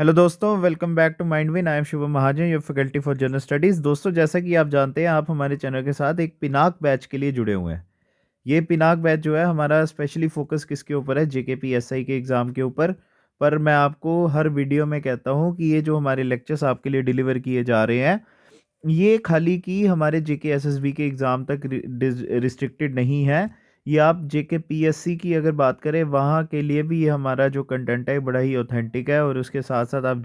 Hello दोस्तों, welcome back to Mindwin. I am Shubham Mahajan, your faculty for general studies. दोस्तों, जैसा कि आप जानते हैं, आप हमारे चैनल के साथ एक पिनाक बैच के लिए जुड़े हुए हैं। ये पिनाक बैच जो है हमारा स्पेशली फोकस किसके ऊपर है? जेकेपीएसआई के एग्ज़ाम के ऊपर। पर मैं आपको हर वीडियो में कहता हूँ कि ये जो हमारे लेक्चर्स आपके लिए डिलीवर किए जा रहे हैं, ये खाली कि हमारे जेके एसएसबी के एग्ज़ाम तक रिस्ट्रिक्टेड नहीं है। ये आप जेके पीएससी की अगर बात करें, वहाँ के लिए भी ये हमारा जो कंटेंट है बड़ा ही ऑथेंटिक है। और उसके साथ साथ आप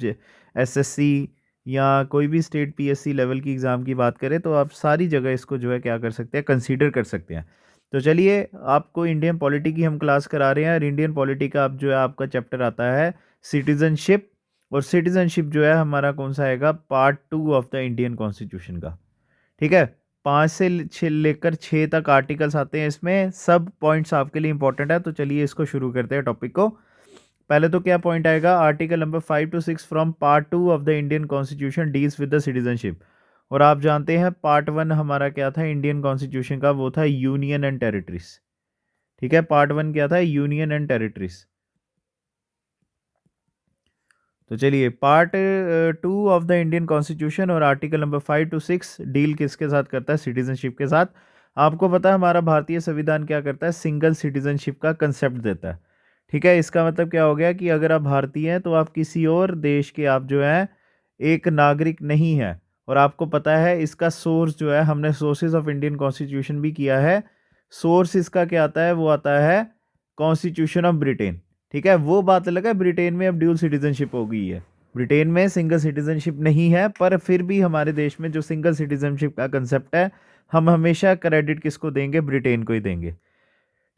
एसएससी या कोई भी स्टेट पीएससी लेवल की एग्ज़ाम की बात करें, तो आप सारी जगह इसको जो है क्या कर सकते हैं, कंसीडर कर सकते हैं। तो चलिए, आपको इंडियन पॉलिटी की हम क्लास करा रहे हैं। और इंडियन पॉलिटी का अब जो है आपका चैप्टर आता है सिटीजनशिप। और सिटीजनशिप जो है हमारा कौन सा आएगा? Part 2 of the Indian constitution का। ठीक है। 5 से लेकर 6 तक आर्टिकल्स आते हैं, इसमें सब पॉइंट्स आपके लिए इंपॉर्टेंट है। तो चलिए इसको शुरू करते हैं टॉपिक को। पहले तो क्या पॉइंट आएगा? Article number 5 to 6 from part 2 of the Indian constitution deals with the citizenship. और आप जानते हैं पार्ट 1 हमारा क्या था इंडियन कॉन्स्टिट्यूशन का? वो था यूनियन एंड टेरिटरीज। ठीक है, पार्ट 1 क्या था? Union and territories. तो चलिए, part 2 of the Indian constitution और आर्टिकल नंबर 5 to 6 डील किसके साथ करता है? सिटीजनशिप के साथ। आपको पता है हमारा भारतीय संविधान क्या करता है? सिंगल सिटीजनशिप का कंसेप्ट देता है। ठीक है, इसका मतलब क्या हो गया कि अगर आप भारतीय हैं तो आप किसी और देश के आप जो है एक नागरिक नहीं है। और आपको पता है इसका सोर्स जो है, हमने सोर्सेज ऑफ इंडियन कॉन्स्टिट्यूशन भी किया है। सोर्स इसका क्या आता है? वो आता है कॉन्स्टिट्यूशन ऑफ ब्रिटेन। ठीक है, वो बात अलग है, ब्रिटेन में अब ड्यूल सिटीजनशिप हो गई है। ब्रिटेन में सिंगल सिटीजनशिप नहीं है, पर फिर भी हमारे देश में जो सिंगल सिटीजनशिप का कंसेप्ट है, हम हमेशा क्रेडिट किसको देंगे? ब्रिटेन को ही देंगे।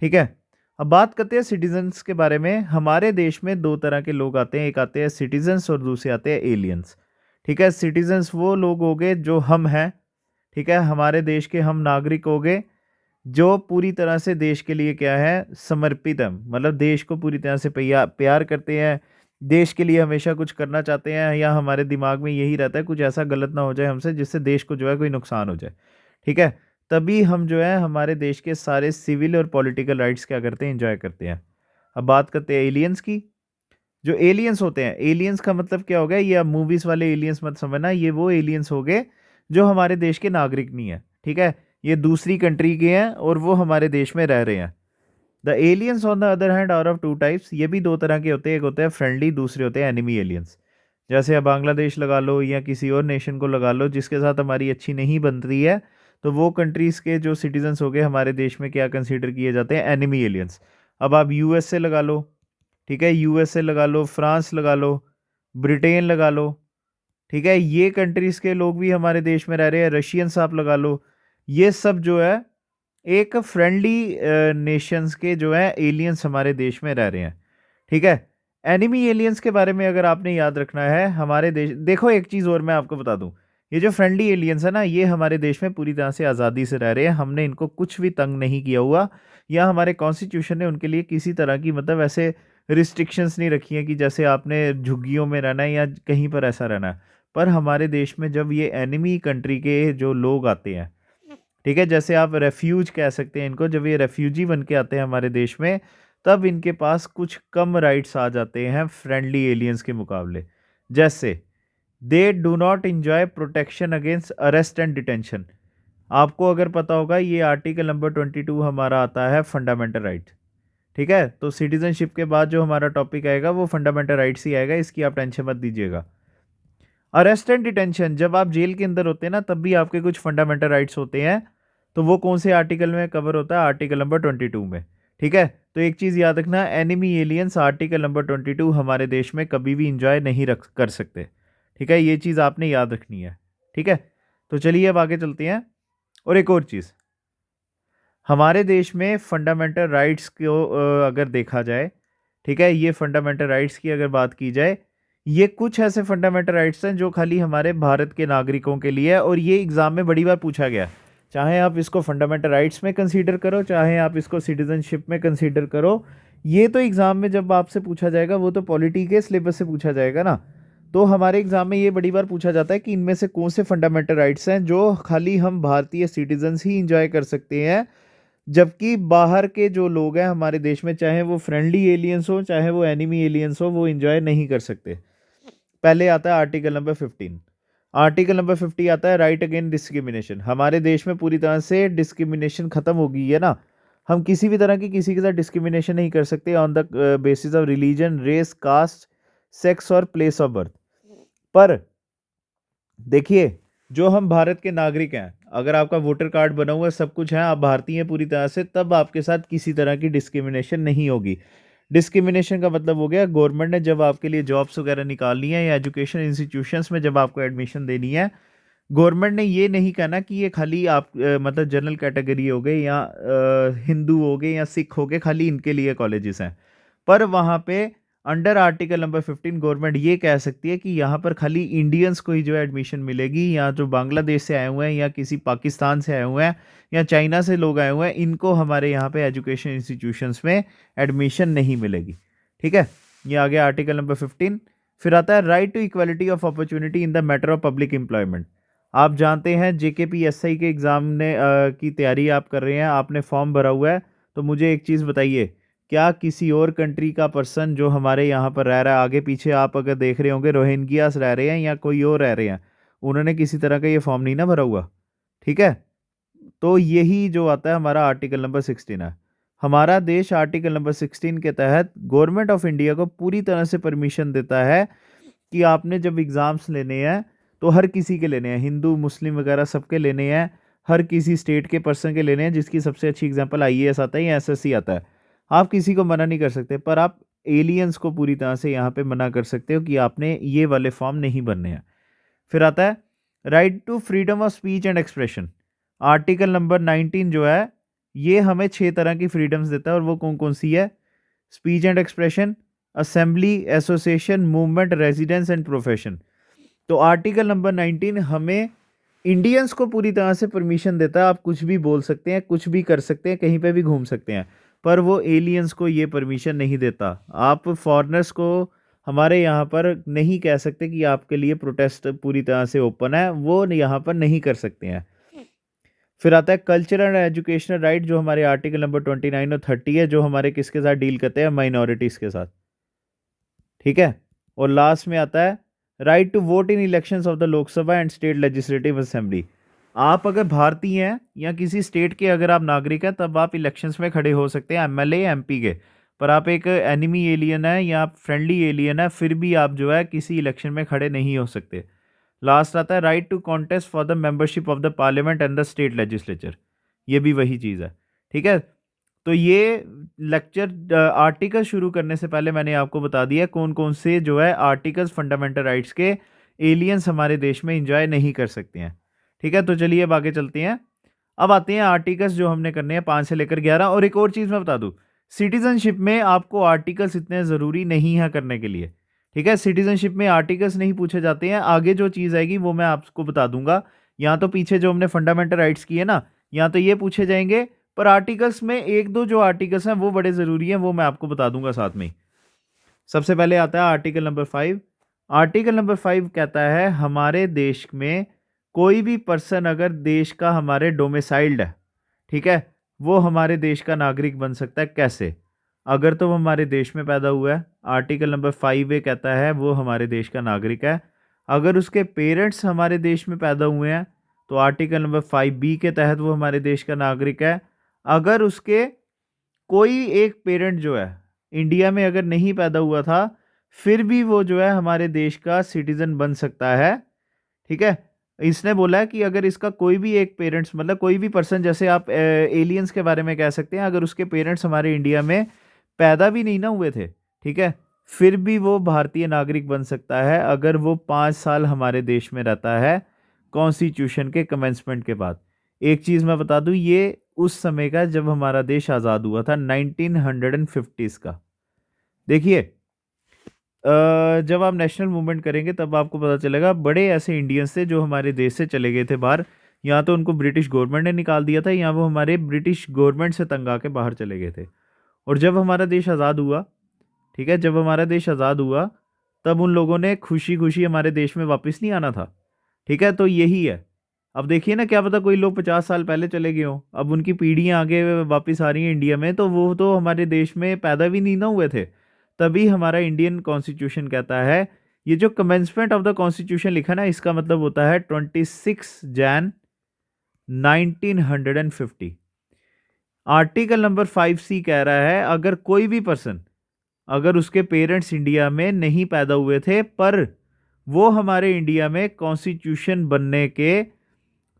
ठीक है। अब बात करते हैं सिटीजन्स के बारे में। हमारे देश में दो तरह के लोग आते हैं, एक आते हैं सिटीजन्स और दूसरे आते हैं एलियंस। ठीक है, सिटीजन्स वो लोग हो गए जो हम हैं। ठीक है, हमारे देश के हम नागरिक हो गए, जो पूरी तरह से देश के लिए क्या है? समर्पित है। मतलब देश को पूरी तरह से प्यार करते हैं, देश के लिए हमेशा कुछ करना चाहते हैं, या हमारे दिमाग में यही रहता है कुछ ऐसा गलत ना हो जाए हमसे जिससे देश को जो है कोई नुकसान हो जाए। ठीक है, तभी हम जो है हमारे देश के सारे सिविल और पॉलिटिकल राइट्स क्या करते हैं? एंजॉय करते हैं। अब बात करते हैं एलियंस की। जो एलियंस होते हैं, एलियंस का मतलब क्या हो गया? ये अब मूवीज वाले एलियंस मत समझना, ये वो एलियंस हो गए जो हमारे देश के नागरिक नहीं है। ठीक है, ये दूसरी कंट्री के हैं और वो हमारे देश में रह रहे हैं। The aliens on the other hand are of two types. ये भी दो तरह के होते हैं, एक होते हैं फ्रेंडली, दूसरे होते हैं एनिमी एलियंस। जैसे अब बांग्लादेश लगा लो या किसी और नेशन को लगा लो जिसके साथ हमारी अच्छी नहीं बन रही है, तो वो कंट्रीज़ के जो सिटीजन्स हो गए हमारे देश में क्या कंसीडर किए जाते हैं? Enemy aliens. अब आप यूएसए लगा लो। ठीक है, यूएसए लगा लो, फ्रांस लगा लो, ब्रिटेन लगा लो। ठीक है, ये कंट्रीज़ के लोग भी हमारे देश में रह रहे हैं। रशियंस आप लगा लो। ये सब जो है एक फ्रेंडली नेशंस के जो है एलियंस हमारे देश में रह रहे हैं। ठीक है, एनिमी एलियंस के बारे में अगर आपने याद रखना है, हमारे देश देखो, एक चीज़ और मैं आपको बता दूं, ये जो फ्रेंडली एलियंस है ना, ये हमारे देश में पूरी तरह से आज़ादी से रह रहे हैं। हमने इनको कुछ भी तंग नहीं किया हुआ, या हमारे कॉन्स्टिट्यूशन ने उनके लिए किसी तरह की मतलब ऐसे रिस्ट्रिक्शंस नहीं रखी हैं कि जैसे आपने झुग्गियों में रहना है या कहीं पर ऐसा रहना है। पर हमारे देश में जब ये एनिमी कंट्री के जो लोग आते हैं, ठीक है, जैसे आप रेफ्यूज कह सकते हैं इनको, जब ये रेफ्यूजी बन के आते हैं हमारे देश में, तब इनके पास कुछ कम राइट्स आ जाते हैं फ्रेंडली एलियंस के मुकाबले। जैसे they do not enjoy protection against arrest and detention. आपको अगर पता होगा, ये आर्टिकल नंबर 22 हमारा आता है फंडामेंटल राइट। ठीक है, तो सिटीजनशिप के बाद जो हमारा टॉपिक आएगा वो फंडामेंटल राइट्स ही आएगा, इसकी आप टेंशन मत दीजिएगा। अरेस्ट एंड डिटेंशन, जब आप जेल के अंदर होते हैं ना, तब भी आपके कुछ फंडामेंटल राइट्स होते हैं। तो वो कौन से आर्टिकल में कवर होता है? आर्टिकल नंबर 22 में। ठीक है, तो एक चीज़ याद रखना, एनिमी एलियंस आर्टिकल नंबर 22 हमारे देश में कभी भी इंजॉय नहीं रख कर सकते। ठीक है, ये चीज़ आपने याद रखनी है। ठीक है, तो चलिए अब आगे चलते हैं। और एक और चीज़, हमारे देश में फंडामेंटल राइट्स को अगर देखा जाए, ठीक है, ये फंडामेंटल राइट्स की अगर बात की जाए, ये कुछ ऐसे फंडामेंटल राइट्स हैं जो खाली हमारे भारत के नागरिकों के लिए है। और ये एग्ज़ाम में बड़ी बार पूछा गया। चाहे आप इसको फंडामेंटल राइट्स में कंसीडर करो, चाहे आप इसको सिटीजनशिप में कंसीडर करो, ये तो एग्ज़ाम में जब आपसे पूछा जाएगा, वो तो पॉलिटी के सिलेबस से पूछा जाएगा ना। तो हमारे एग्ज़ाम में ये बड़ी बार पूछा जाता है कि इनमें से कौन से फंडामेंटल राइट्स हैं जो खाली हम भारतीय सिटीजन्स ही इंजॉय कर सकते हैं, जबकि बाहर के जो लोग हैं हमारे देश में, चाहे वो फ्रेंडली एलियंस हो चाहे वो एनिमी एलियंस हो, वो इंजॉय नहीं कर सकते। पहले आता है आर्टिकल नंबर 15। आर्टिकल नंबर 50 आता है राइट अगेंस्ट डिस्क्रिमिनेशन। हमारे देश में पूरी तरह से डिस्क्रिमिनेशन खत्म हो गई है ना, हम किसी भी तरह की किसी के साथ डिस्क्रिमिनेशन नहीं कर सकते on the basis of religion, race, caste, sex और प्लेस ऑफ बर्थ। पर देखिए, जो हम भारत के नागरिक हैं, अगर आपका वोटर कार्ड बना हुआ है, सब कुछ है, आप भारतीय हैं पूरी तरह से, तब आपके साथ किसी तरह की डिस्क्रिमिनेशन नहीं होगी। डिस्क्रिमिनेशन का मतलब हो गया, गवर्नमेंट ने जब आपके लिए जॉब्स वगैरह निकालनी है या एजुकेशन इंस्टीट्यूशंस में जब आपको एडमिशन देनी है, गवर्नमेंट ने ये नहीं कहना कि ये खाली आप मतलब जनरल कैटेगरी हो गए या हिंदू हो गए या सिख हो गए, खाली इनके लिए कॉलेजेस हैं। पर वहाँ पे अंडर आर्टिकल नंबर 15 गवर्नमेंट ये कह सकती है कि यहाँ पर खाली इंडियंस को ही जो है एडमिशन मिलेगी, या जो बांग्लादेश से आए हुए हैं या किसी पाकिस्तान से आए हुए हैं या चाइना से लोग आए हुए हैं, इनको हमारे यहाँ पे एजुकेशन इंस्टीट्यूशंस में एडमिशन नहीं मिलेगी। ठीक है, ये आ गया आर्टिकल नंबर 15। फिर आता है right to equality of opportunity in the matter of public employment. आप जानते हैं जेकेपीएसआई के एग्ज़ाम ने की तैयारी आप कर रहे हैं, आपने फॉर्म भरा हुआ है, तो मुझे एक चीज़ बताइए, क्या किसी और कंट्री का पर्सन जो हमारे यहाँ पर रह रहा है, आगे पीछे आप अगर देख रहे होंगे रोहिंग्यास रह रहे हैं या कोई और रह रहे हैं, उन्होंने किसी तरह का ये फॉर्म नहीं ना भरा हुआ। ठीक है, तो यही जो आता है हमारा आर्टिकल नंबर 16 है। हमारा देश आर्टिकल नंबर 16 के तहत गवर्नमेंट ऑफ इंडिया को पूरी तरह से परमिशन देता है कि आपने जब एग्ज़ाम्स लेने हैं तो हर किसी के लेने हैं, हिंदू मुस्लिम वगैरह सबके लेने हैं, हर किसी स्टेट के पर्सन के लेने हैं, जिसकी सबसे अच्छी एग्जांपल आईएएस आता है या एसएससी आता है। आप किसी को मना नहीं कर सकते, पर आप एलियंस को पूरी तरह से यहाँ पे मना कर सकते हो कि आपने ये वाले फॉर्म नहीं भरने हैं। फिर आता है right to freedom of speech and expression. Article number 19 जो है, ये हमें 6 तरह की फ्रीडम्स देता है, और वो कौन कौन सी है? Speech and expression, assembly, association, movement, residence and profession. तो आर्टिकल नंबर 19 हमें इंडियंस को पूरी तरह से परमिशन देता है, आप कुछ भी बोल सकते हैं, कुछ भी कर सकते हैं, कहीं पे भी घूम सकते हैं, पर वो एलियंस को ये परमिशन नहीं देता। आप फॉरेनर्स को हमारे यहाँ पर नहीं कह सकते कि आपके लिए प्रोटेस्ट पूरी तरह से ओपन है, वो यहाँ पर नहीं कर सकते हैं। फिर आता है कल्चरल एंड एजुकेशनल राइट, जो हमारे आर्टिकल नंबर 29 और 30 है, जो हमारे किसके साथ डील करते हैं? माइनॉरिटीज़ के साथ। ठीक है, और लास्ट में आता है right to vote in elections of the Lok Sabha and state legislative assembly. आप अगर भारतीय हैं या किसी स्टेट के अगर आप नागरिक हैं, तब आप इलेक्शंस में खड़े हो सकते हैं, एमएलए एमपी के। पर आप एक एनिमी एलियन है या आप फ्रेंडली एलियन है, फिर भी आप जो है किसी इलेक्शन में खड़े नहीं हो सकते। लास्ट आता है right to contest for the membership of the parliament and the state legislature. ये भी वही चीज़ है। ठीक है, तो ये लेक्चर आर्टिकल शुरू करने से पहले मैंने आपको बता दिया कौन कौन से जो है आर्टिकल्स फंडामेंटल राइट्स के एलियंस हमारे देश में एंजॉय नहीं कर सकते हैं। ठीक है, तो चलिए अब आगे चलते हैं। अब आते हैं आर्टिकल्स जो हमने करने हैं 5 से लेकर 11। और एक और चीज़ मैं बता दूं, सिटीजनशिप में आपको आर्टिकल्स इतने ज़रूरी नहीं है करने के लिए। ठीक है, सिटीजनशिप में आर्टिकल्स नहीं पूछे जाते हैं, आगे जो चीज़ आएगी वो मैं आपको बता दूंगा। यहाँ तो पीछे जो हमने फंडामेंटल राइट्स किए ना, यहाँ तो ये पूछे जाएंगे, पर आर्टिकल्स में एक दो जो आर्टिकल्स हैं वो बड़े ज़रूरी हैं, वो मैं आपको बता दूंगा साथ में ही। सबसे पहले आता है आर्टिकल नंबर 5। आर्टिकल नंबर 5 कहता है हमारे देश में कोई भी पर्सन अगर देश का हमारे डोमिसाइल्ड है, ठीक है, वो हमारे देश का नागरिक बन सकता है। कैसे? अगर तो वो हमारे देश में पैदा हुआ है, आर्टिकल नंबर 5 ये कहता है वो हमारे देश का नागरिक है। अगर उसके पेरेंट्स हमारे देश में पैदा हुए हैं, तो आर्टिकल नंबर 5B के तहत वो हमारे देश का नागरिक है। अगर उसके कोई एक पेरेंट जो है इंडिया में अगर नहीं पैदा हुआ था, फिर भी वो जो है हमारे देश का सिटीजन बन सकता है। ठीक है, इसने बोला है कि अगर इसका कोई भी एक पेरेंट्स, मतलब कोई भी पर्सन, जैसे आप एलियंस के बारे में कह सकते हैं, अगर उसके पेरेंट्स हमारे इंडिया में पैदा भी नहीं ना हुए थे, ठीक है, फिर भी वो भारतीय नागरिक बन सकता है अगर वो 5 साल हमारे देश में रहता है कॉन्स्टिट्यूशन के कमेंसमेंट के बाद। एक चीज़ मैं बता दूं, ये उस समय का जब हमारा देश आज़ाद हुआ था, 1950s का। देखिए, जब आप नेशनल मूवमेंट करेंगे तब आपको पता चलेगा बड़े ऐसे इंडियंस थे जो हमारे देश से चले गए थे बाहर। या तो उनको ब्रिटिश गवर्नमेंट ने निकाल दिया था, या वो हमारे ब्रिटिश गवर्नमेंट से तंग आके बाहर चले गए थे। और जब हमारा देश आज़ाद हुआ, ठीक है, जब हमारा देश आज़ाद हुआ, तब उन लोगों ने खुशी खुशी हमारे देश में वापस नहीं आना था। ठीक है, तो यही है। अब देखिए ना, क्या पता कोई लोग 50 साल पहले चले गए हों, अब उनकी पीढ़ियाँ आगे वापस आ रही हैं इंडिया में, तो वो तो हमारे देश में पैदा भी नहीं ना हुए थे। तभी हमारा इंडियन कॉन्स्टिट्यूशन कहता है ये जो कमेंसमेंट ऑफ द कॉन्स्टिट्यूशन लिखा ना, इसका मतलब होता है 26 जैन 1950। आर्टिकल नंबर 5C कह रहा है अगर कोई भी पर्सन, अगर उसके पेरेंट्स इंडिया में नहीं पैदा हुए थे पर वो हमारे इंडिया में कॉन्स्टिट्यूशन बनने के,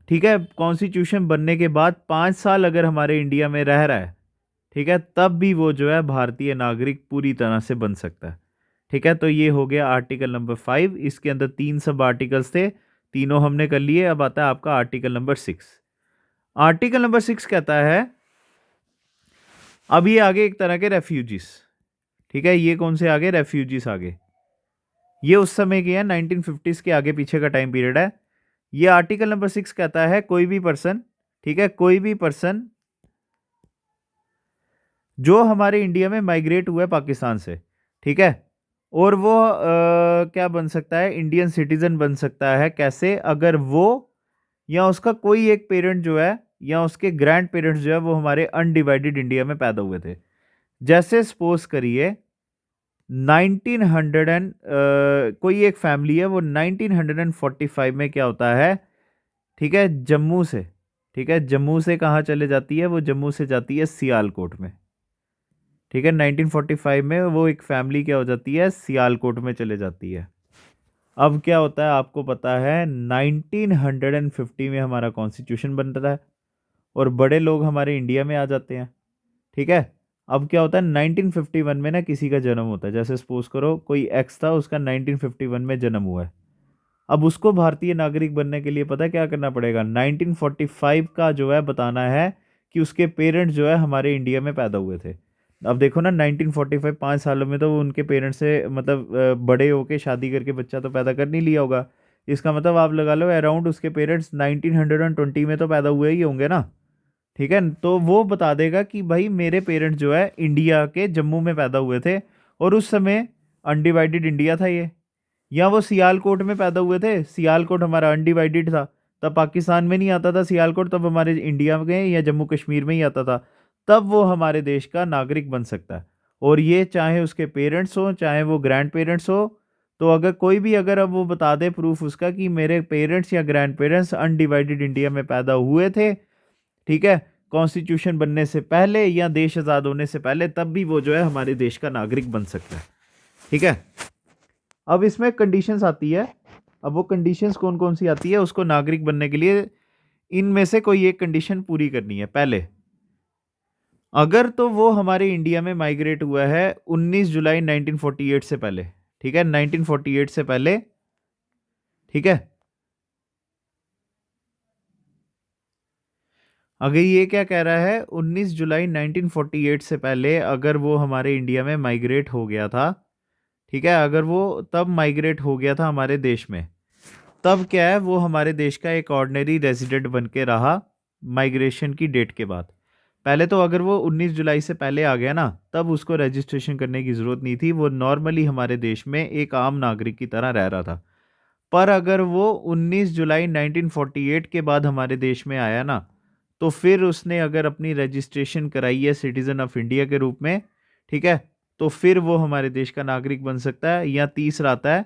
ठीक है, कॉन्स्टिट्यूशन बनने के बाद 5 साल अगर हमारे इंडिया में रह रहा है, ठीक है, तब भी वो जो है भारतीय नागरिक पूरी तरह से बन सकता है। ठीक है, तो ये हो गया आर्टिकल नंबर 5। इसके अंदर 3 सब आर्टिकल्स थे, तीनों हमने कर लिए। अब आता है आपका आर्टिकल नंबर 6। आर्टिकल नंबर 6 कहता है, अब ये आगे एक तरह के रेफ्यूजीज, ठीक है, ये कौन से आगे, रेफ्यूजीज आगे, ये उस समय के हैं 1950s के आगे पीछे का टाइम पीरियड है। ये आर्टिकल नंबर 6 कहता है कोई भी पर्सन, ठीक है, कोई भी पर्सन जो हमारे इंडिया में माइग्रेट हुआ है पाकिस्तान से, ठीक है, और वो क्या बन सकता है, इंडियन सिटीजन बन सकता है। कैसे? अगर वो या उसका कोई एक पेरेंट जो है या उसके ग्रैंड पेरेंट्स जो है वो हमारे अनडिवाइडेड इंडिया में पैदा हुए थे। जैसे सपोज करिए 1900 कोई एक फैमिली है, वो 1945 में क्या होता है, ठीक है, जम्मू से, ठीक है, जम्मू से कहाँ चले जाती है, वो जम्मू से जाती है सियालकोट में। ठीक है, 1945 में वो एक फैमिली क्या हो जाती है, सियालकोट में चले जाती है। अब क्या होता है आपको पता है, 1950 में हमारा कॉन्स्टिट्यूशन बन रहा है और बड़े लोग हमारे इंडिया में आ जाते हैं। ठीक है, अब क्या होता है 1951 में ना किसी का जन्म होता है। जैसे सपोज करो कोई एक्स था, उसका 1951 में जन्म हुआ है। अब उसको भारतीय नागरिक बनने के लिए पता है क्या करना पड़ेगा, 1945 का जो है बताना है कि उसके पेरेंट्स जो है हमारे इंडिया में पैदा हुए थे। अब देखो ना 1945 5 सालों में तो वो उनके पेरेंट्स से मतलब बड़े होके शादी करके बच्चा तो पैदा कर नहीं लिया होगा। इसका मतलब आप लगा लो अराउंड उसके पेरेंट्स 1920 में तो पैदा हुए ही होंगे ना। ठीक है, तो वो बता देगा कि भाई मेरे पेरेंट्स जो है इंडिया के जम्मू में पैदा हुए थे और उस समय अनडिवाइडेड इंडिया था ये, या वो सियालकोट में पैदा हुए थे, सियालकोट हमारा अनडिवाइडेड था, तब पाकिस्तान में नहीं आता था सियालकोट, तब हमारे इंडिया में या जम्मू कश्मीर में ही आता था, तब वो हमारे देश का नागरिक बन सकता है। और ये चाहे उसके पेरेंट्स हो चाहे वो ग्रैंड पेरेंट्स हो, तो अगर कोई भी अगर अब वो बता दे प्रूफ उसका कि मेरे पेरेंट्स या ग्रैंड पेरेंट्स अनडिवाइडेड इंडिया में पैदा हुए थे, ठीक है, कॉन्स्टिट्यूशन बनने से पहले या देश आज़ाद होने से पहले, तब भी वो जो है हमारे देश का नागरिक बन सकता है। ठीक है, अब इसमें कंडीशंस आती है। अब वो कंडीशंस कौन कौन सी आती है, उसको नागरिक बनने के लिए इनमें से कोई एक कंडीशन पूरी करनी है। पहले, अगर तो वो हमारे इंडिया में माइग्रेट हुआ है 19 जुलाई 1948 से पहले, ठीक है, 1948 से पहले, ठीक है, अगर ये क्या कह रहा है 19 जुलाई 1948 से पहले अगर वो हमारे इंडिया में माइग्रेट हो गया था, ठीक है, अगर वो तब माइग्रेट हो गया था हमारे देश में, तब क्या है वो हमारे देश का एक ऑर्डिनरी रेजिडेंट बन के रहा माइग्रेशन की डेट के बाद। पहले तो अगर वो 19 जुलाई से पहले आ गया ना, तब उसको रजिस्ट्रेशन करने की ज़रूरत नहीं थी, वो नॉर्मली हमारे देश में एक आम नागरिक की तरह रह रहा था। पर अगर वो 19 जुलाई 1948 के बाद हमारे देश में आया ना, तो फिर उसने अगर अपनी रजिस्ट्रेशन कराई है सिटीज़न ऑफ इंडिया के रूप में, ठीक है, तो फिर वो हमारे देश का नागरिक बन सकता है। या तीसरा आता है,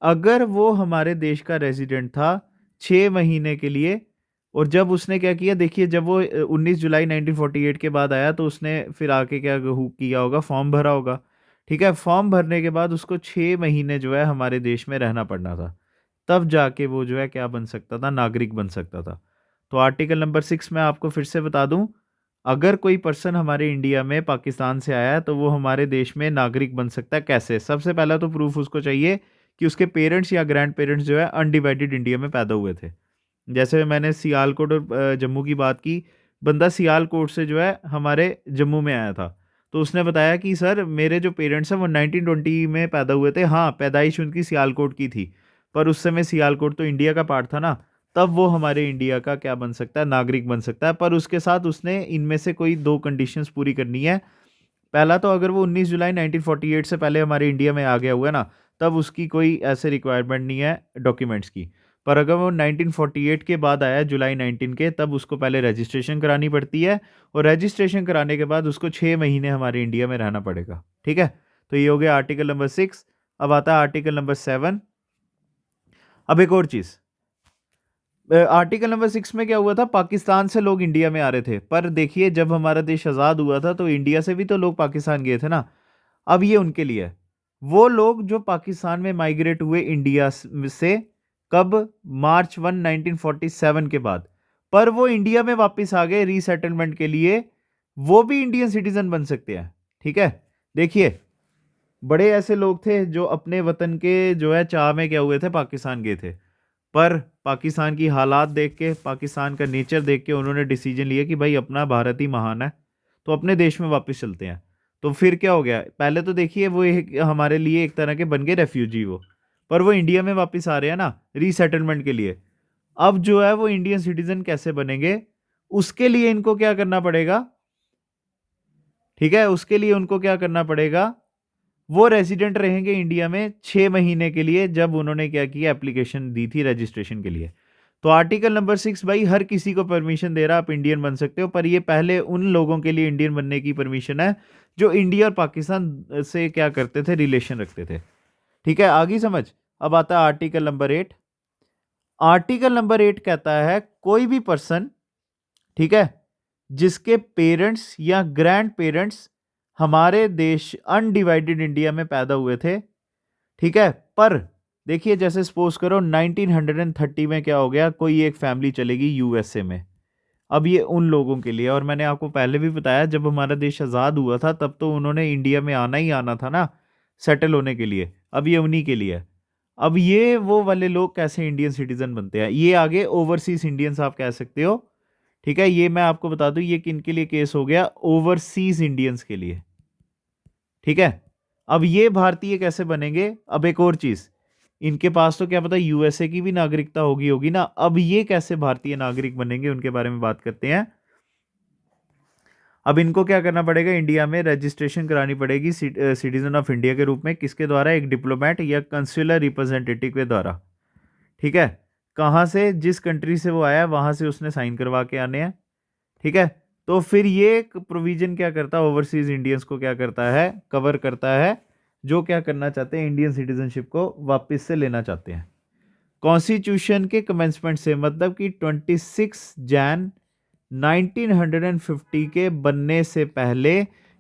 अगर वो हमारे देश का रेजिडेंट था 6 महीने के लिए, और जब उसने क्या किया देखिए, जब वो 19 जुलाई 1948 के बाद आया तो उसने फिर आके क्या किया होगा, फॉर्म भरा होगा। ठीक है, फॉर्म भरने के बाद उसको 6 महीने जो है हमारे देश में रहना पड़ना था, तब जाके वो जो है क्या बन सकता था, नागरिक बन सकता था। तो आर्टिकल नंबर 6 में आपको फिर से बता दूं, अगर कोई पर्सन हमारे इंडिया में पाकिस्तान से आया है तो वो हमारे देश में नागरिक बन सकता है। कैसे? सबसे पहला तो प्रूफ उसको चाहिए कि उसके पेरेंट्स या ग्रैंड पेरेंट्स जो है अनडिवाइडेड इंडिया में पैदा हुए थे। जैसे मैंने सियालकोट और जम्मू की बात की, बंदा सियालकोट से जो है हमारे जम्मू में आया था, तो उसने बताया कि सर मेरे जो पेरेंट्स हैं वो 1920 में पैदा हुए थे। हाँ, पैदाइश उनकी सियालकोट की थी, पर उस समय सियालकोट तो इंडिया का पार्ट था ना, तब वो हमारे इंडिया का क्या बन सकता है, नागरिक बन सकता है। पर उसके साथ उसने इनमें से कोई 2 कंडीशंस पूरी करनी है। पहला तो अगर वो 19 जुलाई 1948 से पहले हमारे इंडिया में आ गया हुआ है ना, तब उसकी कोई ऐसे रिक्वायरमेंट नहीं है डॉक्यूमेंट्स की। पर अगर वो 1948 के बाद आया जुलाई 19 के, तब उसको पहले रजिस्ट्रेशन करानी पड़ती है, और रजिस्ट्रेशन कराने के बाद उसको 6 महीने हमारे इंडिया में रहना पड़ेगा। ठीक है? तो ये हो गया आर्टिकल नंबर 6। अब आता है आर्टिकल नंबर 7। अब एक और चीज, आर्टिकल नंबर 6 में क्या हुआ था, पाकिस्तान से लोग इंडिया में आ रहे थे, पर देखिए जब हमारा देश आज़ाद हुआ था तो इंडिया से भी तो लोग पाकिस्तान गए थे ना। अब ये उनके लिए है, वो लोग जो पाकिस्तान में माइग्रेट हुए इंडिया से, कब, मार्च 1 1947 के बाद, पर वो इंडिया में वापस आ गए रीसेटलमेंट के लिए, वो भी इंडियन सिटीजन बन सकते हैं। ठीक है, देखिए बड़े ऐसे लोग थे जो अपने वतन के जो है चाह में क्या हुए थे, पाकिस्तान गए थे, पर पाकिस्तान की हालात देख के, पाकिस्तान का नेचर देख के उन्होंने डिसीजन लिया कि भाई अपना भारत ही महान है, तो अपने देश में वापस चलते हैं। तो फिर क्या हो गया, पहले तो देखिए वो हमारे लिए एक तरह के बन गए रेफ्यूजी वो, पर वो इंडिया में वापस आ रहे हैं ना रीसेटलमेंट के लिए। अब जो है वो इंडियन सिटीजन कैसे बनेंगे, उसके लिए इनको क्या करना पड़ेगा, ठीक है, उसके लिए उनको क्या करना पड़ेगा, वो रेजिडेंट रहेंगे इंडिया में 6 महीने के लिए, जब उन्होंने क्या किया, एप्लीकेशन दी थी रजिस्ट्रेशन के लिए। तो आर्टिकल नंबर 6 भाई हर किसी को परमिशन दे रहा, आप इंडियन बन सकते हो, पर ये पहले उन लोगों के लिए इंडियन बनने की परमिशन है जो इंडिया और पाकिस्तान से क्या करते थे, रिलेशन रखते थे। ठीक है, आगे समझ। अब आता है आर्टिकल नंबर 8। आर्टिकल नंबर 8 कहता है कोई भी पर्सन, ठीक है, जिसके पेरेंट्स या ग्रैंड पेरेंट्स हमारे देश अनडिवाइडेड इंडिया में पैदा हुए थे, ठीक है, पर देखिए जैसे सपोज करो 1930 में क्या हो गया, कोई एक फैमिली चलेगी यूएसए में, अब ये उन लोगों के लिए, और मैंने आपको पहले भी बताया जब हमारा देश आज़ाद हुआ था तब तो उन्होंने इंडिया में आना ही आना था ना सेटल होने के लिए, अब ये उन्हीं के लिए है। अब ये वो वाले लोग कैसे इंडियन सिटीजन बनते हैं, ये आगे ओवरसीज इंडियंस आप कह सकते हो। ठीक है, ये मैं आपको बता दूं ये किन के लिए केस हो गया, ओवरसीज इंडियंस के लिए। ठीक है, अब ये भारतीय कैसे बनेंगे, अब एक और चीज, इनके पास तो क्या पता यूएसए की भी नागरिकता होगी होगी ना, अब ये कैसे भारतीय नागरिक बनेंगे उनके बारे में बात करते हैं। अब इनको क्या करना पड़ेगा, इंडिया में रजिस्ट्रेशन करानी पड़ेगी सिटीजन ऑफ इंडिया के रूप में, किसके द्वारा, एक डिप्लोमेट या कंसुलर रिप्रेजेंटेटिव के द्वारा। ठीक है, कहाँ से, जिस कंट्री से वो आया वहां से उसने साइन करवा के आने हैं। ठीक है, तो फिर ये प्रोविजन क्या करता है, ओवरसीज इंडियंस को क्या करता है, कवर करता है, जो क्या करना चाहते हैं, इंडियन सिटीजनशिप को वापस से लेना चाहते हैं। कॉन्स्टिट्यूशन के कमेंसमेंट से, मतलब कि 26 जनवरी 1950 के बनने से पहले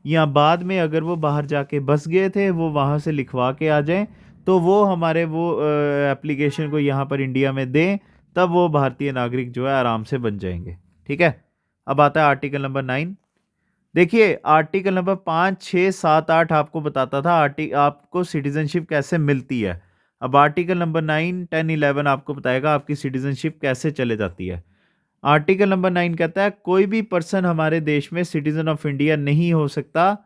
या बाद में अगर वो बाहर जाके बस गए थे, वो वहाँ से लिखवा के आ जाएं, तो वो हमारे वो एप्लीकेशन को यहाँ पर इंडिया में दें, तब वो भारतीय नागरिक जो है आराम से बन जाएंगे। ठीक है, अब आता है आर्टिकल नंबर 9। देखिए आर्टिकल नंबर 5, 6, 7, 8 आपको बताता था आपको सिटीजनशिप कैसे मिलती है। अब आर्टिकल नंबर 9, 10, 11 आपको बताएगा आपकी सिटीजनशिप कैसे चले जाती है। आर्टिकल नंबर 9 कहता है कोई भी पर्सन हमारे देश में सिटीजन ऑफ इंडिया नहीं हो सकता,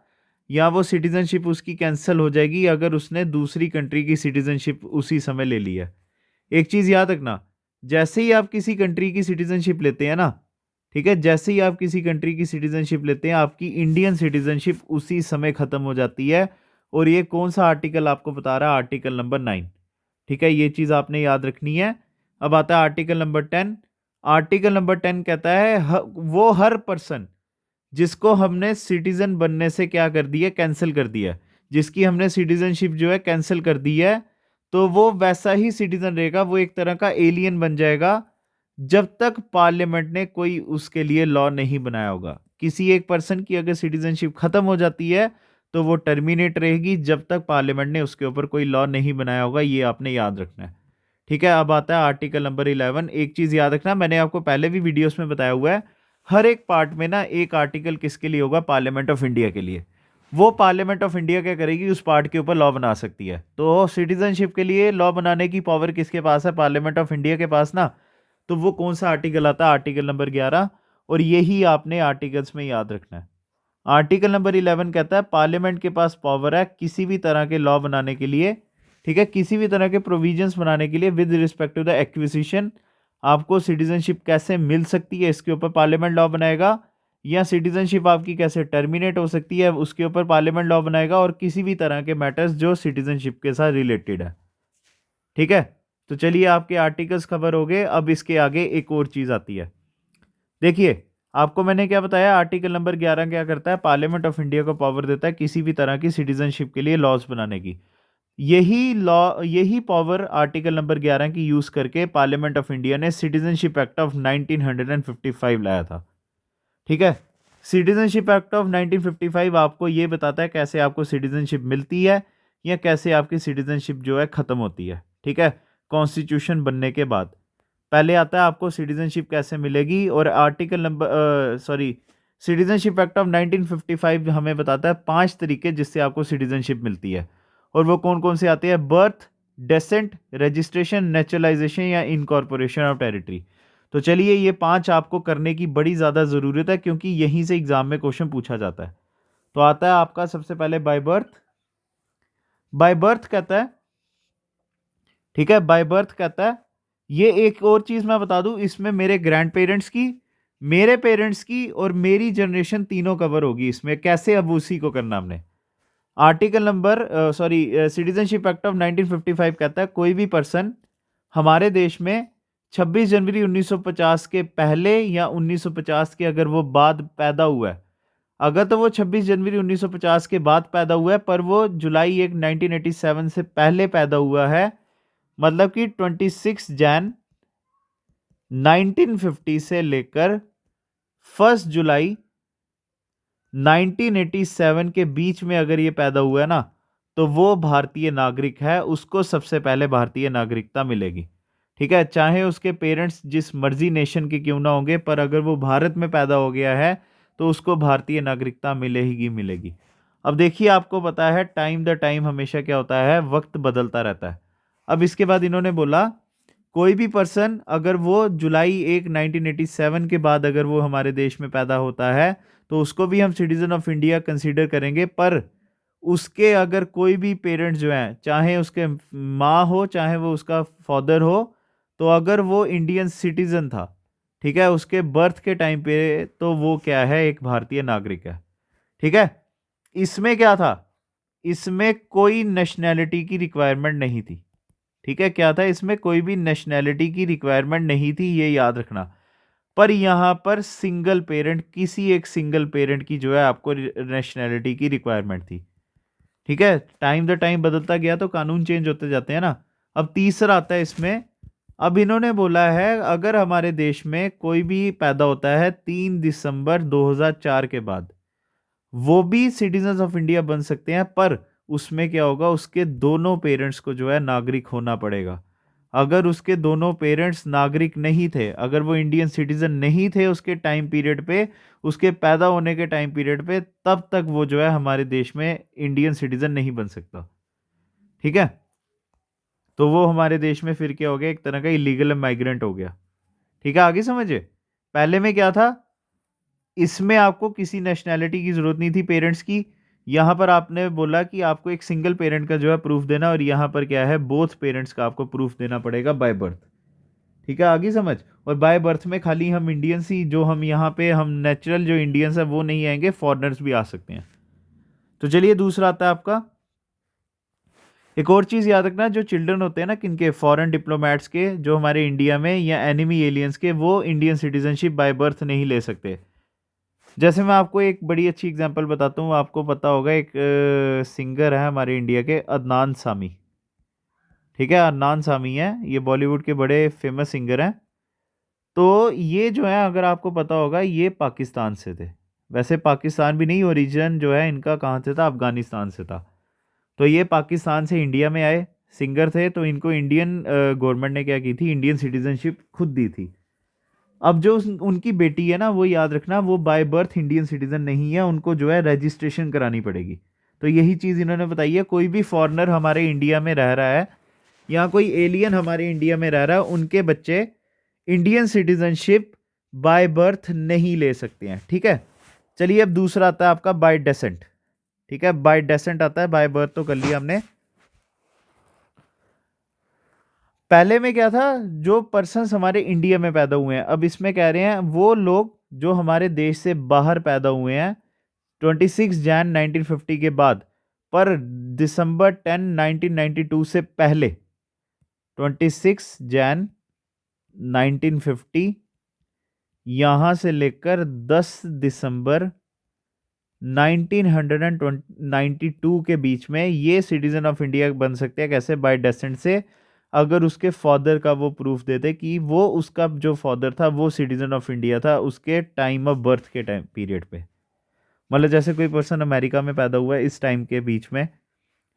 या वो सिटीजनशिप उसकी कैंसिल हो जाएगी अगर उसने दूसरी कंट्री की सिटीजनशिप उसी समय ले ली है। एक चीज़ याद रखना, जैसे ही आप किसी कंट्री की सिटीजनशिप लेते हैं ना, ठीक है, जैसे ही आप किसी कंट्री की सिटीजनशिप लेते हैं आपकी इंडियन सिटीजनशिप उसी समय खत्म हो जाती है। और ये कौन सा आर्टिकल आपको बता रहा है, आर्टिकल नंबर 9। ठीक है, ये चीज़ आपने याद रखनी है। अब आता है आर्टिकल नंबर 10। आर्टिकल नंबर 10 कहता है वो हर पर्सन जिसको हमने सिटीजन बनने से क्या कर दिया, कैंसिल कर दिया, जिसकी हमने सिटीजनशिप जो है कैंसिल कर दी है, तो वो वैसा ही सिटीजन रहेगा, वो एक तरह का एलियन बन जाएगा जब तक पार्लियामेंट ने कोई उसके लिए लॉ नहीं बनाया होगा। किसी एक पर्सन की अगर सिटीजनशिप खत्म हो जाती है तो वो टर्मिनेट रहेगी जब तक पार्लियामेंट ने उसके ऊपर कोई लॉ नहीं बनाया होगा, ये आपने याद रखना है। ठीक है, अब आता है आर्टिकल नंबर 11। एक चीज याद रखना, मैंने आपको पहले भी वीडियोस में बताया हुआ है, हर एक पार्ट में ना एक आर्टिकल किसके लिए होगा, पार्लियामेंट ऑफ इंडिया के लिए। वो पार्लियामेंट ऑफ इंडिया क्या करेगी, उस पार्ट के ऊपर लॉ बना सकती है। तो सिटीजनशिप के लिए लॉ बनाने की पावर किसके पास है, पार्लियामेंट ऑफ इंडिया के पास ना। तो वो कौन सा आर्टिकल आता है, आर्टिकल नंबर 11, और यही आपने आर्टिकल्स में याद रखना है। आर्टिकल नंबर 11 कहता है पार्लियामेंट के पास पावर है किसी भी तरह के लॉ बनाने के लिए, ठीक है, किसी भी तरह के प्रोविजंस बनाने के लिए with respect to the acquisition, आपको सिटीजनशिप कैसे मिल सकती है इसके ऊपर पार्लियामेंट लॉ बनाएगा, या सिटीजनशिप आपकी कैसे टर्मिनेट हो सकती है उसके ऊपर पार्लियामेंट लॉ बनाएगा, और किसी भी तरह के मैटर्स जो सिटीजनशिप के साथ रिलेटेड है। ठीक है, तो चलिए आपके आर्टिकल्स कवर हो गए। अब इसके आगे एक और चीज आती है, देखिए आपको मैंने क्या बताया, आर्टिकल नंबर 11 क्या करता है, पार्लियामेंट ऑफ इंडिया को पावर देता है किसी भी तरह की सिटीजनशिप के लिए लॉज बनाने की। यही पावर आर्टिकल नंबर 11 की यूज करके पार्लियामेंट ऑफ इंडिया ने सिटीजनशिप एक्ट ऑफ 1955 लाया था। ठीक है, सिटीजनशिप एक्ट ऑफ 1955 आपको ये बताता है कैसे आपको सिटीजनशिप मिलती है या कैसे आपकी सिटीजनशिप जो है खत्म होती है। ठीक है, कॉन्स्टिट्यूशन बनने के बाद पहले आता है आपको सिटीजनशिप कैसे मिलेगी, और article number citizenship act of 1955 हमें बताता है 5 तरीके जिससे आपको सिटीजनशिप मिलती है। और वो कौन कौन से आते हैं? बर्थ, डेसेंट, रजिस्ट्रेशन, नेचुरलाइजेशन या इनकॉर्पोरेशन ऑफ टेरिटरी। तो चलिए ये 5 आपको करने की बड़ी ज़्यादा ज़रूरत है क्योंकि यहीं से एग्जाम में क्वेश्चन पूछा जाता है। तो आता है आपका सबसे पहले बाय बर्थ। बाय बर्थ कहता है, ठीक है, बाय बर्थ कहता है, ये एक और चीज मैं बता दूं, इसमें मेरे ग्रैंड पेरेंट्स की, मेरे पेरेंट्स की और मेरी जनरेशन तीनों कवर होगी इसमें। कैसे? अब उसी को करना हमने। Article number citizenship act of 1955 कहता है कोई भी पर्सन हमारे देश में 26 जनवरी 1950 के पहले या 1950 के अगर वो बाद पैदा हुआ है, अगर तो वो 26 जनवरी 1950 के बाद पैदा हुआ है पर वो जुलाई 1 1987 से पहले पैदा हुआ है, मतलब कि 26 जैन 1950 से लेकर 1 जुलाई 1987 के बीच में अगर ये पैदा हुआ है ना, तो वो भारतीय नागरिक है, उसको सबसे पहले भारतीय नागरिकता मिलेगी। ठीक है, चाहे उसके पेरेंट्स जिस मर्जी नेशन के क्यों ना होंगे, पर अगर वो भारत में पैदा हो गया है तो उसको भारतीय नागरिकता मिलेगी मिलेगी। अब देखिए, आपको पता है टाइम द टाइम हमेशा क्या होता है, वक्त बदलता रहता है। अब इसके बाद इन्होंने बोला कोई भी पर्सन अगर वो जुलाई 1 1987 के बाद अगर वो हमारे देश में पैदा होता है तो उसको भी हम सिटीजन ऑफ इंडिया कंसीडर करेंगे, पर उसके अगर कोई भी पेरेंट्स जो हैं, चाहे उसके माँ हो चाहे वो उसका फादर हो, तो अगर वो इंडियन सिटीजन था, ठीक है, उसके बर्थ के टाइम पे, तो वो क्या है, एक भारतीय नागरिक है। ठीक है, इसमें क्या था, इसमें कोई नेशनैलिटी की रिक्वायरमेंट नहीं थी। ठीक है, क्या था, इसमें कोई भी नेशनैलिटी की रिक्वायरमेंट नहीं थी, ये याद रखना। पर यहाँ पर सिंगल पेरेंट, किसी एक सिंगल पेरेंट की जो है आपको नेशनैलिटी की रिक्वायरमेंट थी। ठीक है, टाइम द टाइम बदलता गया तो कानून चेंज होते जाते हैं ना। अब तीसरा आता है इसमें, अब इन्होंने बोला है अगर हमारे देश में कोई भी पैदा होता है 3 दिसंबर 2004 के बाद, वो भी सिटीजन ऑफ इंडिया बन सकते हैं, पर उसमें क्या होगा, उसके दोनों पेरेंट्स को जो है नागरिक होना पड़ेगा। अगर उसके दोनों पेरेंट्स नागरिक नहीं थे, अगर वो इंडियन सिटीजन नहीं थे उसके टाइम पीरियड पे, उसके पैदा होने के टाइम पीरियड पे, तब तक वो जो है हमारे देश में इंडियन सिटीजन नहीं बन सकता। ठीक है, तो वो हमारे देश में फिर क्या हो गया, एक तरह का इलीगल माइग्रेंट हो गया। ठीक है, आगे समझे। पहले में क्या था, इसमें आपको किसी नेशनैलिटी की ज़रूरत नहीं थी पेरेंट्स की। यहाँ पर आपने बोला कि आपको एक सिंगल पेरेंट का जो है प्रूफ देना, और यहाँ पर क्या है, बोथ पेरेंट्स का आपको प्रूफ देना पड़ेगा बाय बर्थ। ठीक है, आगे समझ। और बाय बर्थ में खाली हम इंडियंस ही, जो हम यहाँ पे हम नेचुरल जो इंडियंस है वो नहीं आएंगे, फॉरेनर्स भी आ सकते हैं। तो चलिए दूसरा आता है आपका, एक और चीज़ याद रखना, जो चिल्ड्रन होते हैं ना किनके, फॉरेन डिप्लोमेट्स के, जो हमारे इंडिया में, या एनिमी एलियंस के, वो इंडियन सिटीजनशिप बाय बर्थ नहीं ले सकते। जैसे मैं आपको एक बड़ी अच्छी एग्जांपल बताता हूँ, आपको पता होगा एक सिंगर है हमारे इंडिया के, अदनान सामी। ठीक है, अदनान सामी है, ये बॉलीवुड के बड़े फेमस सिंगर हैं। तो ये जो है, अगर आपको पता होगा, ये पाकिस्तान से थे। वैसे पाकिस्तान भी नहीं, ओरिजिन जो है इनका कहाँ से था, अफगानिस्तान से था। तो ये पाकिस्तान से इंडिया में आए, सिंगर थे, तो इनको इंडियन गवर्नमेंट ने क्या की थी, इंडियन सिटीजनशिप खुद दी थी। अब जो उनकी बेटी है ना, वो याद रखना, वो बाय बर्थ इंडियन सिटीजन नहीं है, उनको जो है रजिस्ट्रेशन करानी पड़ेगी। तो यही चीज़ इन्होंने बताई है, कोई भी फॉरेनर हमारे इंडिया में रह रहा है, या कोई एलियन हमारे इंडिया में रह रहा है, उनके बच्चे इंडियन सिटीजनशिप बाय बर्थ नहीं ले सकते हैं। ठीक है, चलिए अब दूसरा आता है आपका बाय डेसेंट। ठीक है, बाय डेसेंट आता है, बाय बर्थ तो कर लिया हमने। पहले में क्या था, जो पर्सन्स हमारे इंडिया में पैदा हुए हैं, अब इसमें कह रहे हैं वो लोग जो हमारे देश से बाहर पैदा हुए हैं 26 जैन 1950 के बाद, पर दिसंबर 10 1992 से पहले, 26 जैन 1950 यहां से लेकर 10 दिसंबर 1992 के बीच में ये सिटीजन ऑफ इंडिया बन सकते हैं। कैसे? बाय डेसेंट से, अगर उसके फादर का वो प्रूफ देते कि वो उसका जो फादर था वो सिटीजन ऑफ इंडिया था उसके टाइम ऑफ बर्थ के टाइम पीरियड पे। मतलब जैसे कोई पर्सन अमेरिका में पैदा हुआ है इस टाइम के बीच में,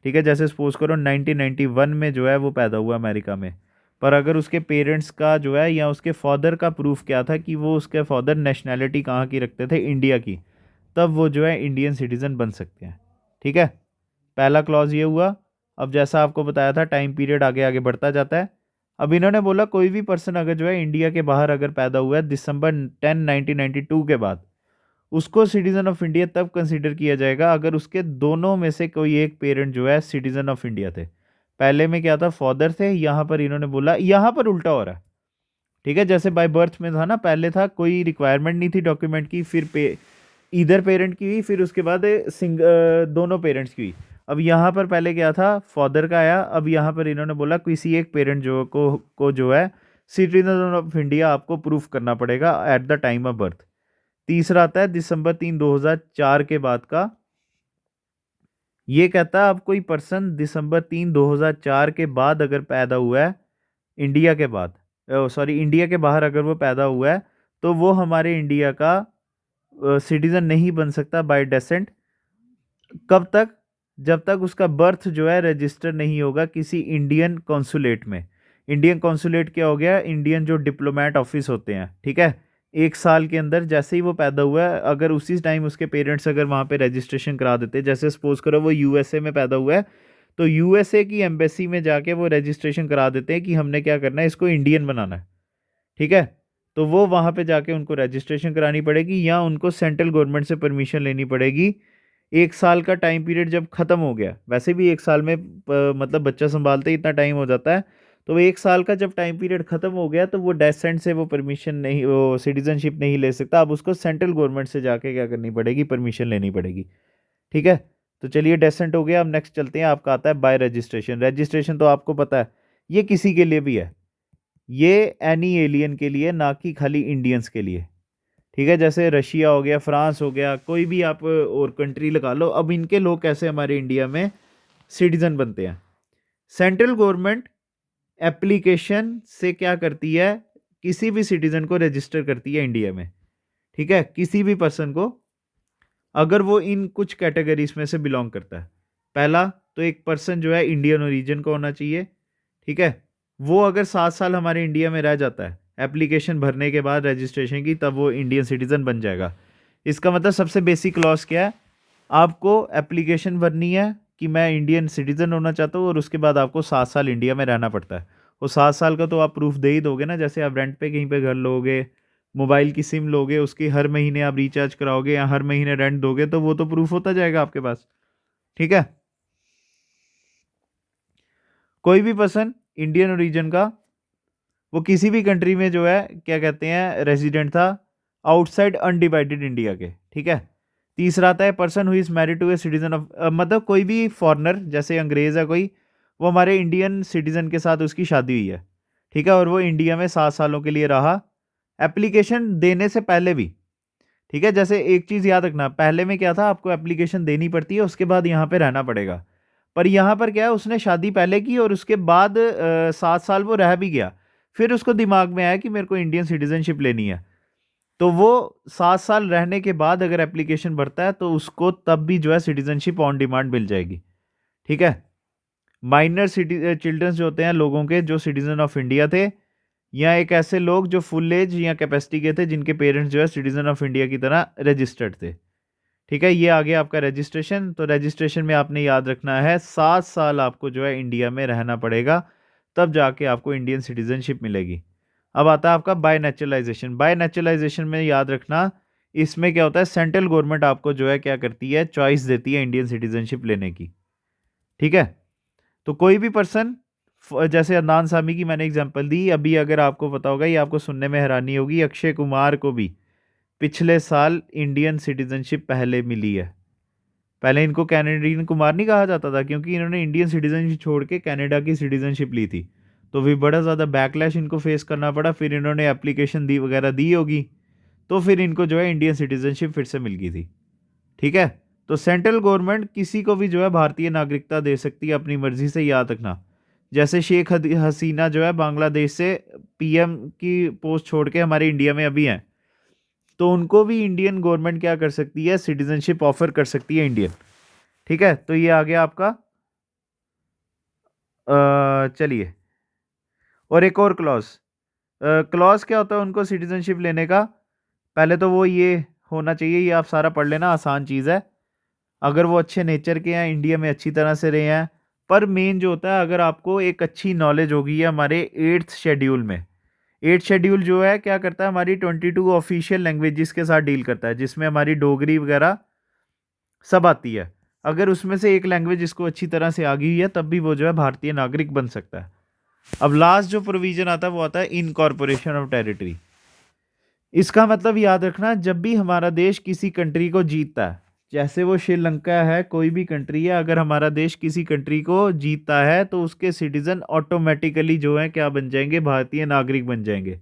ठीक है, जैसे सपोज करो 1991 में जो है वो पैदा हुआ अमेरिका में, पर अगर उसके पेरेंट्स का जो है या उसके फादर का प्रूफ क्या था कि वो उसके फादर नेशनैलिटी कहाँ की रखते थे, इंडिया की, तब वो जो है इंडियन सिटीज़न बन सकते हैं। ठीक है, पहला क्लॉज ये हुआ। अब जैसा आपको बताया था टाइम पीरियड आगे आगे बढ़ता जाता है। अब इन्होंने बोला कोई भी पर्सन अगर जो है इंडिया के बाहर अगर पैदा हुआ है दिसंबर 10 1992 के बाद, उसको सिटीजन ऑफ इंडिया तब कंसीडर किया जाएगा अगर उसके दोनों में से कोई एक पेरेंट जो है सिटीजन ऑफ इंडिया थे। पहले में क्या था, फादर थे, यहाँ पर इन्होंने बोला, यहाँ पर उल्टा हो रहा है। ठीक है, जैसे बाय बर्थ में था ना, पहले था कोई रिक्वायरमेंट नहीं थी डॉक्यूमेंट की, फिर इधर पेरेंट की हुई, फिर उसके बाद दोनों पेरेंट्स की हुई। अब यहाँ पर पहले क्या था, फादर का आया, अब यहाँ पर इन्होंने बोला किसी एक पेरेंट जो को जो है सिटीजन ऑफ इंडिया आपको प्रूफ करना पड़ेगा at the time of birth. तीसरा आता है दिसंबर 3 2004 के बाद का। ये कहता है अब कोई पर्सन दिसंबर 3 2004 के बाद अगर पैदा हुआ है इंडिया के बाद, सॉरी इंडिया के बाहर अगर वो पैदा हुआ है, तो वो हमारे इंडिया का सिटीजन नहीं बन सकता बाय डेसेंट। कब तक? जब तक उसका बर्थ जो है रजिस्टर नहीं होगा किसी इंडियन कॉन्सुलेट में। इंडियन कॉन्सुलेट क्या हो गया? इंडियन जो डिप्लोमेट ऑफिस होते हैं, ठीक है। 1 साल के अंदर जैसे ही वो पैदा हुआ है, अगर उसी टाइम उसके पेरेंट्स अगर वहाँ पे रजिस्ट्रेशन करा देते, जैसे सपोज करो वो यूएसए में पैदा हुआ है, तो यूएसए की एम्बेसी में जाके वो रजिस्ट्रेशन करा देते हैं कि हमने क्या करना है, इसको इंडियन बनाना है। ठीक है, तो वो वहाँ पे जाके उनको रजिस्ट्रेशन करानी पड़ेगी या उनको सेंट्रल गवर्नमेंट से परमिशन लेनी पड़ेगी। 1 साल का टाइम पीरियड जब ख़त्म हो गया, वैसे भी 1 साल में मतलब बच्चा संभालते ही इतना टाइम हो जाता है, तो 1 साल का जब टाइम पीरियड ख़त्म हो गया तो वो डेसेंट से वो परमिशन नहीं, वो सिटीजनशिप नहीं ले सकता। अब उसको सेंट्रल गवर्नमेंट से जाके क्या करनी पड़ेगी, परमिशन लेनी पड़ेगी। ठीक है, तो चलिए डेसेंट हो गया। अब नेक्स्ट चलते हैं, आपका आता है बाय रजिस्ट्रेशन। रजिस्ट्रेशन तो आपको पता है ये किसी के लिए भी है, ये एनी एलियन के लिए, ना कि खाली इंडियंस के लिए। ठीक है, जैसे रशिया हो गया, फ्रांस हो गया, कोई भी आप और कंट्री लगा लो। अब इनके लोग कैसे हमारे इंडिया में सिटीजन बनते हैं? सेंट्रल गवर्नमेंट एप्लीकेशन से क्या करती है, किसी भी सिटीजन को रजिस्टर करती है इंडिया में। ठीक है, किसी भी पर्सन को, अगर वो इन कुछ कैटेगरीज में से बिलोंग करता है। पहला तो एक पर्सन जो है इंडियन ओरिजिन का होना चाहिए। ठीक है, वो अगर 7 साल हमारे इंडिया में रह जाता है एप्लीकेशन भरने के बाद रजिस्ट्रेशन की, तब वो इंडियन सिटीजन बन जाएगा। इसका मतलब सबसे बेसिक लॉस क्या है, आपको एप्लीकेशन भरनी है कि मैं इंडियन सिटीजन होना चाहता हूँ, और उसके बाद आपको 7 साल इंडिया में रहना पड़ता है। वो 7 साल का तो आप प्रूफ दे ही दोगे ना, जैसे आप रेंट पे कहीं पे घर लोगे, मोबाइल की सिम लोगे, उसकी हर महीने आप रिचार्ज कराओगे या हर महीने रेंट दोगे, तो वो तो प्रूफ होता जाएगा आपके पास। ठीक है, कोई भी पर्सन इंडियन ओरिजिन का, वो किसी भी कंट्री में जो है क्या कहते हैं रेजिडेंट था आउटसाइड अनडिवाइडेड इंडिया के। ठीक है, तीसरा आता है person who is married to a citizen of, मतलब कोई भी फॉरेनर, जैसे अंग्रेज़ है कोई, वो हमारे इंडियन सिटीजन के साथ उसकी शादी हुई है। ठीक है, और वो इंडिया में 7 सालों के लिए रहा एप्लीकेशन देने से पहले भी। ठीक है, जैसे एक चीज़ याद रखना, पहले में क्या था, आपको एप्लीकेशन देनी पड़ती है, उसके बाद यहाँ पे रहना पड़ेगा। पर यहाँ पर क्या है, उसने शादी पहले की और उसके बाद 7 साल वो रह भी गया, फिर उसको दिमाग में आया कि मेरे को इंडियन सिटीजनशिप लेनी है, तो वो 7 साल रहने के बाद अगर एप्लीकेशन भरता है तो उसको तब भी जो है सिटीजनशिप ऑन डिमांड मिल जाएगी। ठीक है, माइनर सिटी चिल्ड्रंस जो होते हैं लोगों के जो सिटीजन ऑफ इंडिया थे, या एक ऐसे लोग जो फुल एज या कैपेसिटी के थे जिनके पेरेंट्स जो है सिटीजन ऑफ इंडिया की तरह रजिस्टर्ड थे। ठीक है, ये आ गया आपका रजिस्ट्रेशन। तो रजिस्ट्रेशन में आपने याद रखना है 7 साल आपको जो है इंडिया में रहना पड़ेगा, तब जाके आपको इंडियन सिटीजनशिप मिलेगी। अब आता है आपका बाय नेचुरलाइजेशन। बाय नेचुरलाइजेशन में याद रखना, इसमें क्या होता है, सेंट्रल गवर्नमेंट आपको जो है क्या करती है, चॉइस देती है इंडियन सिटीजनशिप लेने की। ठीक है, तो कोई भी पर्सन, जैसे अदनान सामी की मैंने एग्जांपल दी अभी, अगर आपको पता होगा, ये आपको सुनने में हैरानी होगी, अक्षय कुमार को भी पिछले साल इंडियन सिटीजनशिप पहले मिली है। पहले इनको कैनेडियन कुमार नहीं कहा जाता था, क्योंकि इन्होंने इंडियन सिटीजनशिप छोड़ के कनाडा की सिटीजनशिप ली थी, तो भी बड़ा ज़्यादा बैकलैश इनको फेस करना पड़ा। फिर इन्होंने एप्लीकेशन दी वगैरह दी होगी, तो फिर इनको जो है इंडियन सिटीजनशिप फिर से मिल गई थी। ठीक है। तो सेंट्रल गवर्नमेंट किसी को भी जो है भारतीय नागरिकता दे सकती है अपनी मर्जी से, याद रखना। जैसे शेख हसीना जो है बांग्लादेश से पीएम की पोस्ट छोड़ के हमारे इंडिया में अभी हैं, तो उनको भी इंडियन गवर्नमेंट क्या कर सकती है, सिटीजनशिप ऑफर कर सकती है इंडियन। ठीक है, तो ये आ गया आपका। चलिए, और एक और क्लॉज। क्लॉज क्या होता है उनको सिटीजनशिप लेने का? पहले तो वो ये होना चाहिए, ये आप सारा पढ़ लेना, आसान चीज़ है। अगर वो अच्छे नेचर के हैं, इंडिया में अच्छी तरह से रहे हैं, पर मेन जो होता है, अगर आपको एक अच्छी नॉलेज होगी है हमारे 8th शेड्यूल में। 8th शेड्यूल जो है क्या करता है, हमारी 22 ऑफिशियल लैंग्वेजेस के साथ डील करता है, जिसमें हमारी डोगरी वगैरह सब आती है। अगर उसमें से एक लैंग्वेज इसको अच्छी तरह से आ गई है, तब भी वो जो है भारतीय नागरिक बन सकता है। अब लास्ट जो प्रोविजन आता है वो आता है इनकॉर्पोरेशन ऑफ टेरिटरी। इसका मतलब याद रखना, जब भी हमारा देश किसी कंट्री को जीतता है, जैसे वो श्रीलंका है, कोई भी कंट्री है, अगर हमारा देश किसी कंट्री को जीतता है तो उसके सिटीजन ऑटोमेटिकली जो है क्या बन जाएंगे, भारतीय नागरिक बन जाएंगे।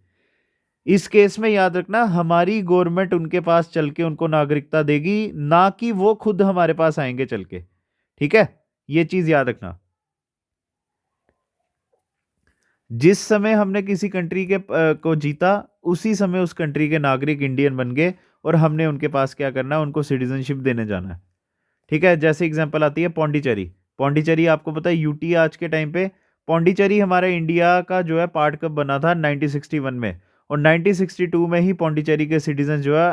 इस केस में याद रखना, हमारी गवर्नमेंट उनके पास चल के उनको नागरिकता देगी, ना कि वो खुद हमारे पास आएंगे चल के। ठीक है, ये चीज याद रखना। जिस समय हमने किसी कंट्री के को जीता, उसी समय उस कंट्री के नागरिक इंडियन बन गए, और हमने उनके पास क्या करना है, उनको सिटीजनशिप देने जाना है। ठीक है, जैसे एग्जांपल आती है पौंडीचेरी। पौंडीचेरी आपको पता है यूटी आज के टाइम पे। पौंडीचेरी हमारा इंडिया का जो है पार्ट कब बना था, 1961 में, और 1962 में ही पौंडीचेरी के सिटीजन जो है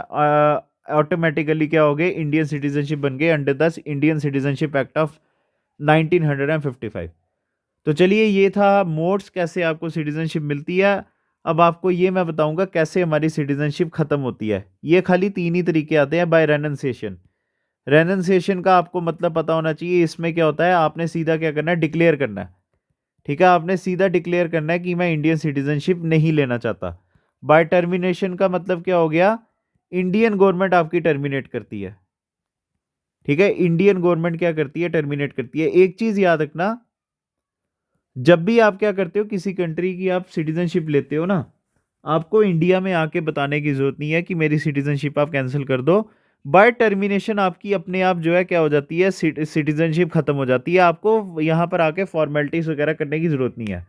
ऑटोमेटिकली क्या हो गए, इंडियन सिटीजनशिप बन गए under the Indian citizenship act of 1955। तो चलिए, ये था मोड्स कैसे आपको सिटीजनशिप मिलती है। अब आपको ये मैं बताऊंगा कैसे हमारी सिटीजनशिप खत्म होती है। ये खाली 3 ही तरीके आते हैं, बाय रेनन्सिएशन। रेनन्सिएशन का आपको मतलब पता होना चाहिए। इसमें क्या होता है, आपने सीधा क्या करना है, डिक्लेयर करना है। ठीक है, आपने सीधा डिक्लेयर करना है कि मैं इंडियन सिटीजनशिप नहीं लेना चाहता। बाय टर्मिनेशन का मतलब क्या हो गया, इंडियन गवर्नमेंट आपकी टर्मिनेट करती है। ठीक है, इंडियन गवर्नमेंट क्या करती है, टर्मिनेट करती है। एक चीज याद रखना, जब भी आप क्या करते हो, किसी कंट्री की आप सिटीजनशिप लेते हो ना, आपको इंडिया में आके बताने की जरूरत नहीं है कि मेरी सिटीजनशिप आप कैंसिल कर दो। बाय टर्मिनेशन आपकी अपने आप जो है क्या हो जाती है, सिटीजनशिप खत्म हो जाती है। आपको यहाँ पर आके फॉर्मेलिटीज वगैरह करने की जरूरत नहीं है।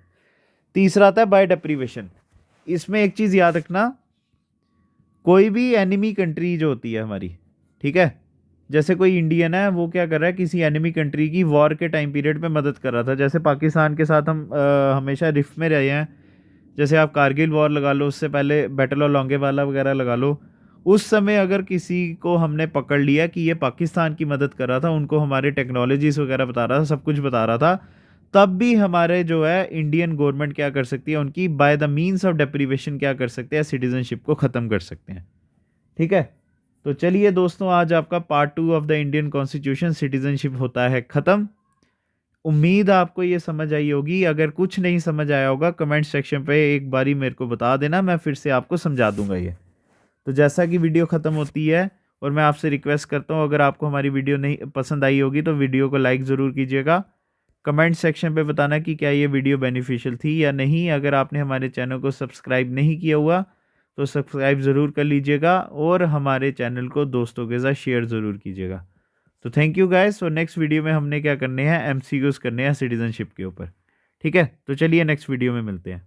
तीसरा आता है बाय डेप्रीवेशन। इसमें एक चीज याद रखना, कोई भी एनिमी कंट्री जो होती है हमारी, ठीक है, जैसे कोई इंडियन है, वो क्या कर रहा है, किसी एनिमी कंट्री की वॉर के टाइम पीरियड पे मदद कर रहा था। जैसे पाकिस्तान के साथ हम हमेशा रिफ्ट में रहे हैं। जैसे आप कारगिल वॉर लगा लो, उससे पहले बैटल ऑफ लोंगेवाला वगैरह लगा लो। उस समय अगर किसी को हमने पकड़ लिया कि ये पाकिस्तान की मदद कर रहा था, उनको हमारे टेक्नोलॉजीज वगैरह बता रहा था, सब कुछ बता रहा था, तब भी हमारे जो है इंडियन गवर्नमेंट क्या कर सकती है, उनकी by the means of deprivation क्या कर सकते हैं, सिटीजनशिप को ख़त्म कर सकते हैं। ठीक है, तो चलिए दोस्तों, आज आपका part 2 of the Indian constitution citizenship होता है ख़त्म। उम्मीद आपको ये समझ आई होगी। अगर कुछ नहीं समझ आया होगा, कमेंट सेक्शन पे एक बारी मेरे को बता देना, मैं फिर से आपको समझा दूंगा ये। तो जैसा कि वीडियो ख़त्म होती है, और मैं आपसे रिक्वेस्ट करता हूँ, अगर आपको हमारी वीडियो नहीं पसंद आई होगी तो वीडियो को लाइक ज़रूर कीजिएगा। कमेंट सेक्शन पे बताना कि क्या ये वीडियो बेनिफिशियल थी या नहीं। अगर आपने हमारे चैनल को सब्सक्राइब नहीं किया हुआ तो सब्सक्राइब ज़रूर कर लीजिएगा, और हमारे चैनल को दोस्तों के साथ शेयर ज़रूर कीजिएगा। तो थैंक यू गाइस। और नेक्स्ट वीडियो में हमने क्या करने हैं, एमसीक्यूज करने हैं सिटीजनशिप के ऊपर। ठीक है, तो चलिए नेक्स्ट वीडियो में मिलते हैं।